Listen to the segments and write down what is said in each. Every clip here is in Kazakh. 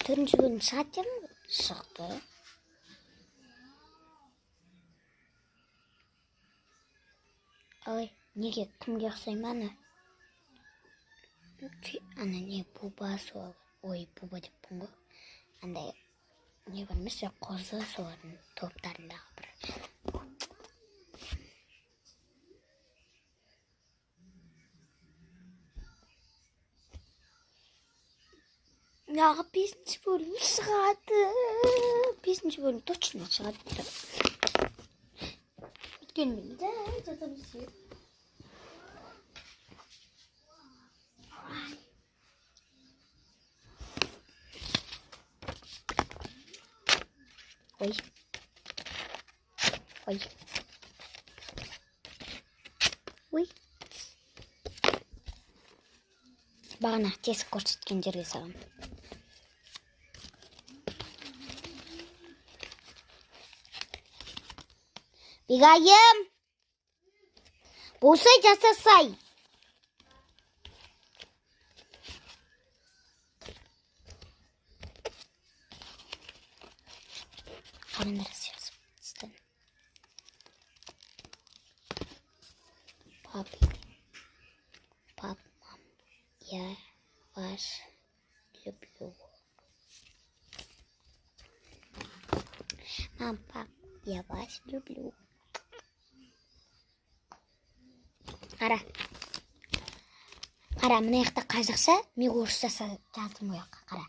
4-ші бөлім шығады дедім, шықты. Ой, неге кімге ұқсаймын ана? Ана не буба сол. Ой, буба деппін ғой. Андай не бар емес, қозы солардың топтарындағы бір. Неғып 5-ші бөлім шығады. 5-ші бөлім точно шығады. Өткенмен де жатамыз. Ой. Ой. Ой. Бағана тесік көрсеткен жерге салам. Бегайым! Болсай жасасай! Қарандар сейчас. Пап, мам, я вас люблю. Мам, пап, я вас люблю. Қара, мына жақта қазақша, мен орысша жаздым ол жаққа, қара.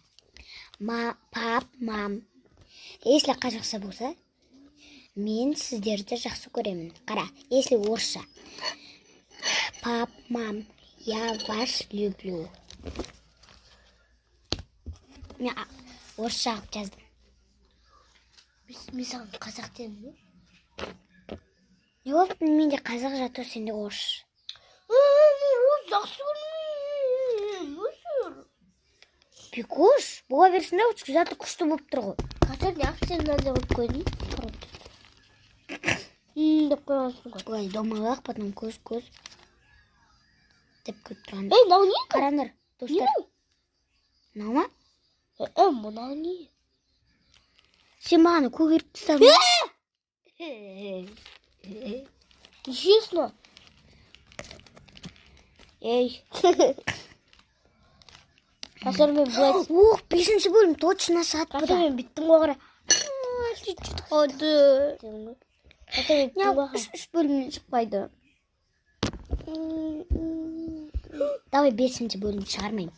Пап, мам. Если қазақша болса, мен сіздерді жақсы көремін. Қара, если орысша. Пап, мам, я вас люблю. Мен орысша жаздым. Мен саған қазақ дедім бе? Не болып, менде қазақ жатыр, сенде орыс. Жақсы көрмеймін. Бекош, боға берсін да, өтшкі заты күшті болып тұр ғой. Қазір не ақсен назар болып қойдың? Деп қойғансың ғой. Ой, домалақ, потом көз. Деп көт тұрған. Мынау не? Қараныр, достар. Мынау ма? Мынау не? Сен мағаны көгеріп тұстадың. Честно? Ей. Қазір мен бұлай... Оқ, 5-ші бөлім точно шығады бұда. Қазір мен біттім оғыра. Сөйтіп қойды. Неғып 3 бөлімнен шықпайды. Давай 5-ші бөлім шығармайым.